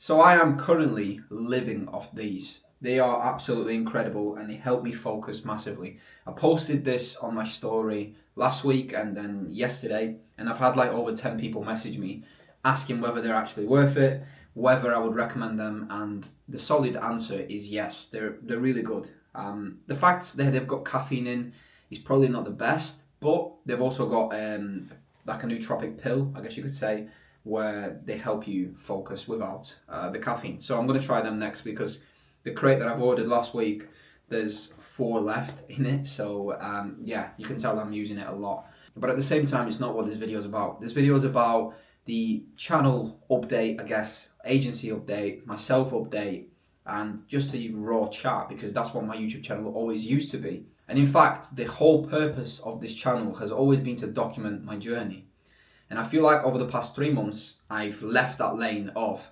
So I am currently living off these. They are absolutely incredible and they help me focus massively. I posted this on my story last week and then yesterday, and I've had like over 10 people message me asking whether they're actually worth it, whether I would recommend them, and the solid answer is yes, they're really good. The fact that they've got caffeine in is probably not the best, but they've also got like a nootropic pill, I guess you could say, where they help you focus without the caffeine. So I'm going to try them next because the crate that I've ordered last week, there's 4 left in it. So yeah, you can tell I'm using it a lot. But at the same time, it's not what this video is about. This video is about the channel update, I guess, agency update, myself update, and just a raw chat, because that's what my YouTube channel always used to be. And in fact, the whole purpose of this channel has always been to document my journey. And I feel like over the past 3 months, I've left that lane of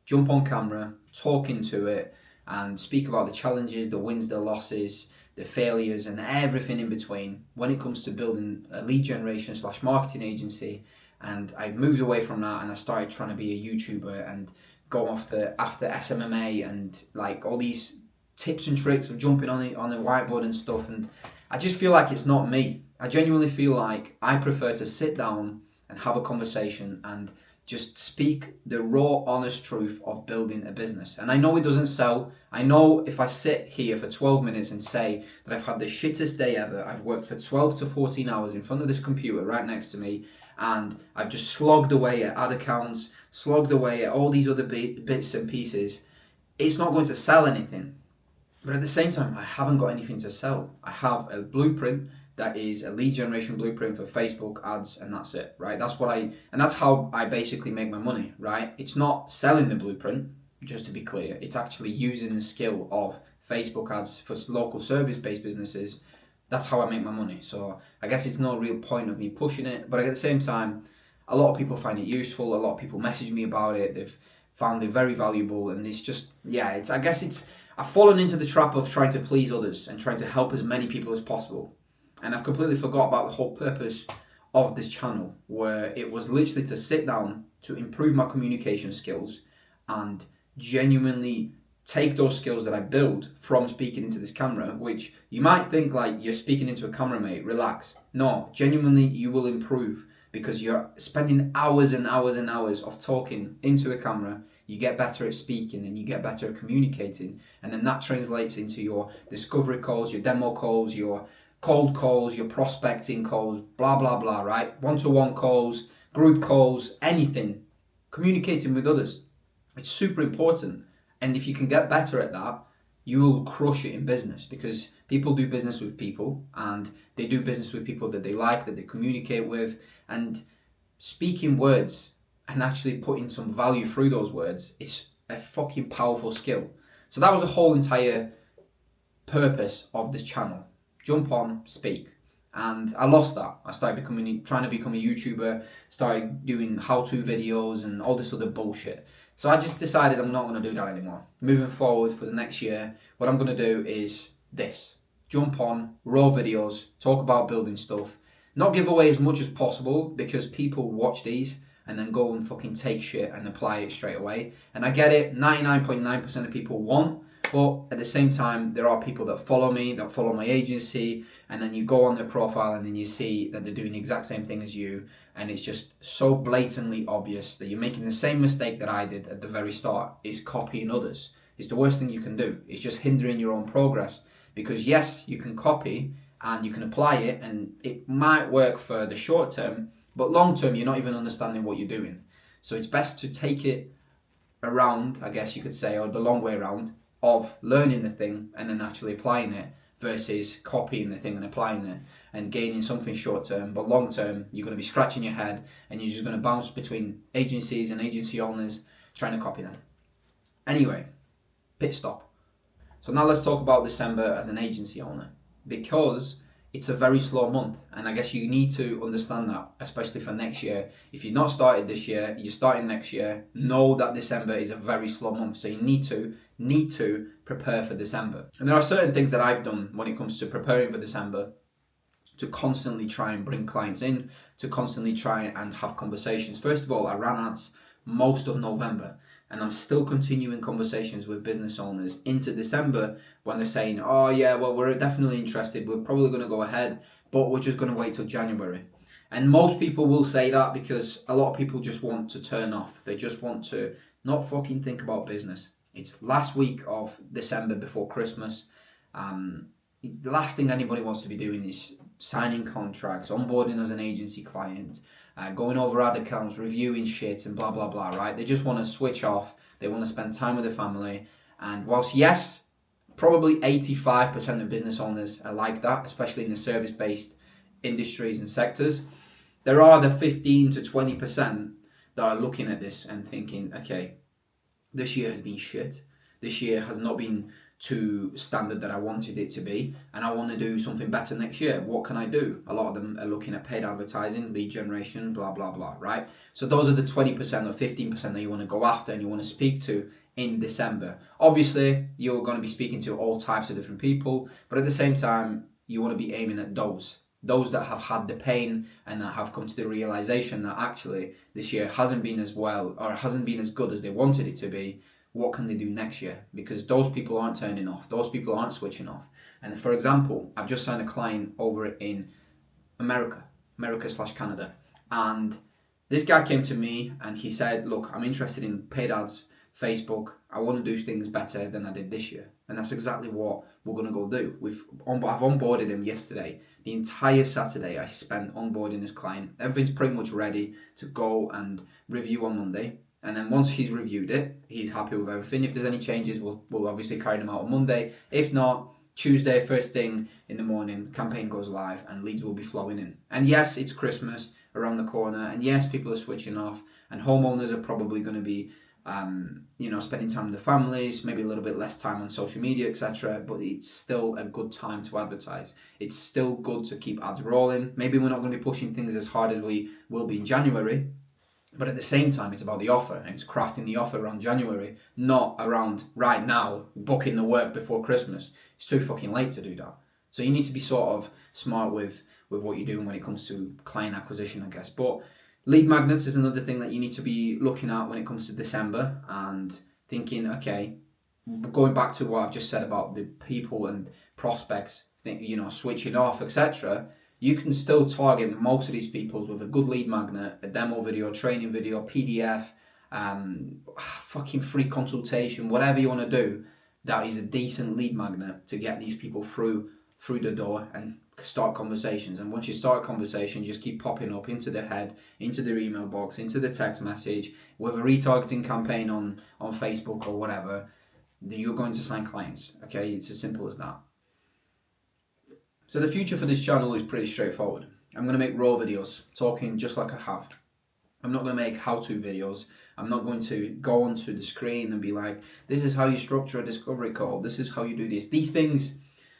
jump on camera, talk into it, and speak about the challenges, the wins, the losses, the failures, and everything in between when it comes to building a lead generation / marketing agency. And I've moved away from that and I started trying to be a YouTuber and go after SMMA and like all these tips and tricks of jumping on the whiteboard and stuff. And I just feel like it's not me. I genuinely feel like I prefer to sit down and have a conversation and just speak the raw, honest truth of building a business. And I know it doesn't sell. I know if I sit here for 12 minutes and say that I've had the shittest day ever, I've worked for 12 to 14 hours in front of this computer right next to me, and I've just slogged away at ad accounts, slogged away at all these other bits and pieces, it's not going to sell anything. But at the same time, I haven't got anything to sell. I have a blueprint that is a lead generation blueprint for Facebook ads, and that's it, right? That's how I basically make my money, right? It's not selling the blueprint, just to be clear. It's actually using the skill of Facebook ads for local service-based businesses. That's how I make my money. So I guess it's no real point of me pushing it, but at the same time, a lot of people find it useful. A lot of people message me about it. They've found it very valuable, and it's just, yeah, I've fallen into the trap of trying to please others and trying to help as many people as possible. And I've completely forgot about the whole purpose of this channel, where it was literally to sit down to improve my communication skills and genuinely take those skills that I build from speaking into this camera, which you might think like you're speaking into a camera, mate, relax. No, genuinely you will improve because you're spending hours and hours and hours of talking into a camera. You get better at speaking and you get better at communicating. And then that translates into your discovery calls, your demo calls, your cold calls, your prospecting calls, blah, blah, blah, right? One-to-one calls, group calls, anything. Communicating with others. It's super important. And if you can get better at that, you will crush it in business, because people do business with people and they do business with people that they like, that they communicate with, and speaking words and actually putting some value through those words is a fucking powerful skill. So that was the whole entire purpose of this channel. Jump on, speak. And I lost that. I started trying to become a YouTuber, started doing how-to videos and all this other bullshit. So I just decided I'm not going to do that anymore. Moving forward for the next year, what I'm going to do is this. Jump on, raw videos, talk about building stuff. Not give away as much as possible, because people watch these and then go and fucking take shit and apply it straight away. And I get it, 99.9% of people won't. But at the same time, there are people that follow me, that follow my agency, and then you go on their profile and then you see that they're doing the exact same thing as you, and it's just so blatantly obvious that you're making the same mistake that I did at the very start, is copying others. It's the worst thing you can do. It's just hindering your own progress, because yes, you can copy and you can apply it and it might work for the short term, but long term, you're not even understanding what you're doing. So it's best to take it around, I guess you could say, or the long way around, of learning the thing and then actually applying it, versus copying the thing and applying it and gaining something short term, but long term you're going to be scratching your head and you're just going to bounce between agencies and agency owners trying to copy them. Anyway, pit stop. So now let's talk about December as an agency owner, because it's a very slow month, and I guess you need to understand that, especially for next year. If you've not started this year, you're starting next year, know that December is a very slow month, so you need to prepare for December. And there are certain things that I've done when it comes to preparing for December, to constantly try and bring clients in, to constantly try and have conversations. First of all, I ran ads most of November. and I'm still continuing conversations with business owners into December when they're saying, oh yeah, well, we're definitely interested, we're probably going to go ahead, but we're just going to wait till January. And most people will say that because a lot of people just want to turn off. They just want to not fucking think about business. It's last week of December before Christmas. The last thing anybody wants to be doing is signing contracts, onboarding as an agency client, going over ad accounts, reviewing shit and blah, blah, blah, right? They just want to switch off. They want to spend time with their family. And whilst, yes, probably 85% of business owners are like that, especially in the service-based industries and sectors, there are the 15 to 20% that are looking at this and thinking, okay, this year has been shit. This year has not been to standard that I wanted it to be, and I want to do something better next year. What can I do? A lot of them are looking at paid advertising, lead generation, blah, blah, blah, right? So those are the 20% or 15% that you want to go after and you want to speak to in December. Obviously, you're going to be speaking to all types of different people, but at the same time, you want to be aiming at those that have had the pain and that have come to the realization that actually this year hasn't been as well or hasn't been as good as they wanted it to be. What can they do next year? Because those people aren't turning off. Those people aren't switching off. And for example, I've just signed a client over in America/Canada. And this guy came to me and he said, look, I'm interested in paid ads, Facebook. I want to do things better than I did this year. And that's exactly what we're going to go do. I've onboarded him yesterday. The entire Saturday I spent onboarding this client. Everything's pretty much ready to go and review on Monday. And then once he's reviewed it, he's happy with everything. If there's any changes, we'll obviously carry them out on Monday. If not, Tuesday, first thing in the morning, campaign goes live and leads will be flowing in. And yes, it's Christmas around the corner. And yes, people are switching off. And homeowners are probably going to be, spending time with their families, maybe a little bit less time on social media, etc. But it's still a good time to advertise. It's still good to keep ads rolling. Maybe we're not going to be pushing things as hard as we will be in January. But at the same time, it's about the offer, and it's crafting the offer around January, not around right now, booking the work before Christmas. It's too fucking late to do that. So you need to be sort of smart with what you're doing when it comes to client acquisition, I guess. But lead magnets is another thing that you need to be looking at when it comes to December and thinking, okay, going back to what I've just said about the people and prospects, switching off, etc., you can still target most of these people with a good lead magnet, a demo video, training video, PDF, fucking free consultation, whatever you want to do. That is a decent lead magnet to get these people through the door and start conversations. And once you start a conversation, just keep popping up into their head, into their email box, into the text message, with a retargeting campaign on Facebook or whatever. Then you're going to sign clients. Okay, it's as simple as that. So the future for this channel is pretty straightforward. I'm going to make raw videos, talking just like I have. I'm not going to make how-to videos. I'm not going to go onto the screen and be like, this is how you structure a discovery call. This is how you do this. These things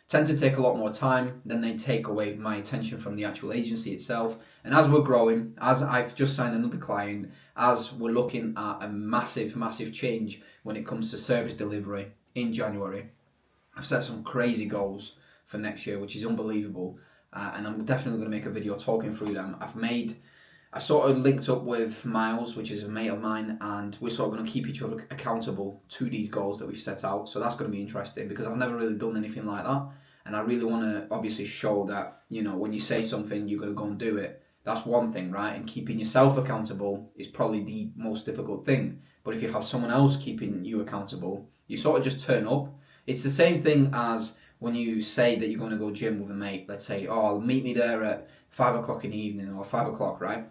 tend to take a lot more time than they take away my attention from the actual agency itself. And as we're growing, as I've just signed another client, as we're looking at a massive, massive change when it comes to service delivery in January, I've set some crazy goals for next year, which is unbelievable, and I'm definitely going to make a video talking through them. I sort of linked up with Miles, which is a mate of mine, and we're sort of going to keep each other accountable to these goals that we've set out. So that's going to be interesting because I've never really done anything like that, and I really want to obviously show that, when you say something, you're going to go and do it. That's one thing, right? And keeping yourself accountable is probably the most difficult thing. But if you have someone else keeping you accountable, you sort of just turn up. It's the same thing as when you say that you're going to go gym with a mate. Let's say, meet me there at 5 o'clock in the evening or 5 o'clock, right?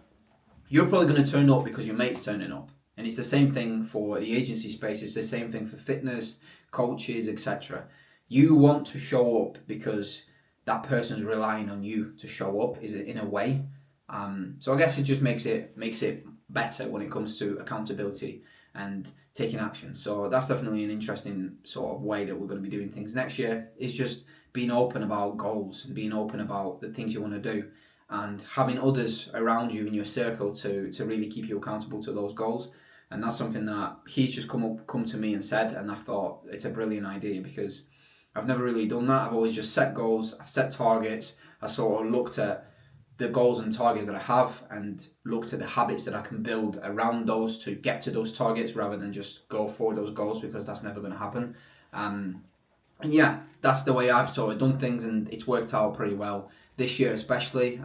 You're probably going to turn up because your mate's turning up. And it's the same thing for the agency space. It's the same thing for fitness, coaches, etc. You want to show up because that person's relying on you to show up, is it in a way. So I guess it just makes it better when it comes to accountability and taking action. So that's definitely an interesting sort of way that we're going to be doing things next year, is just being open about goals and being open about the things you want to do and having others around you in your circle to really keep you accountable to those goals. And that's something that he's just come to me and said, and I thought it's a brilliant idea because I've never really done that. I've always just set goals, I've set targets, I sort of looked at the goals and targets that I have and look to the habits that I can build around those to get to those targets rather than just go for those goals, because that's never going to happen. And yeah, that's the way I've sort of done things, and it's worked out pretty well this year, especially.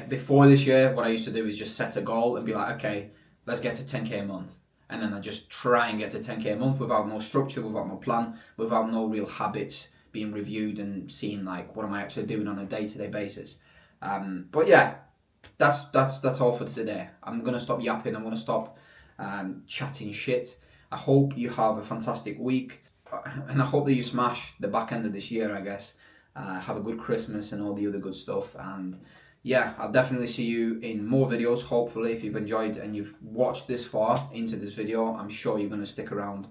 Before this year, what I used to do is just set a goal and be like, okay, let's get to 10k a month. And then I just try and get to 10k a month without no structure, without no plan, without no real habits being reviewed and seeing like what am I actually doing on a day-to-day basis. But yeah, that's all for today. I'm gonna stop yapping. I'm gonna stop chatting shit. I hope you have a fantastic week, and I hope that you smash the back end of this year, I guess. Have a good Christmas and all the other good stuff. And yeah, I'll definitely see you in more videos. Hopefully, if you've enjoyed and you've watched this far into this video, I'm sure you're gonna stick around.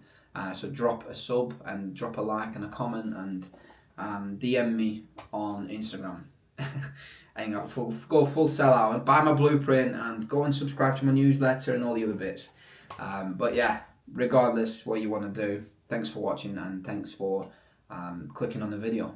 So drop a sub and drop a like and a comment, and DM me on Instagram. And go full sell out and buy my blueprint and go and subscribe to my newsletter and all the other bits. But yeah, regardless what you want to do, thanks for watching and thanks for clicking on the video.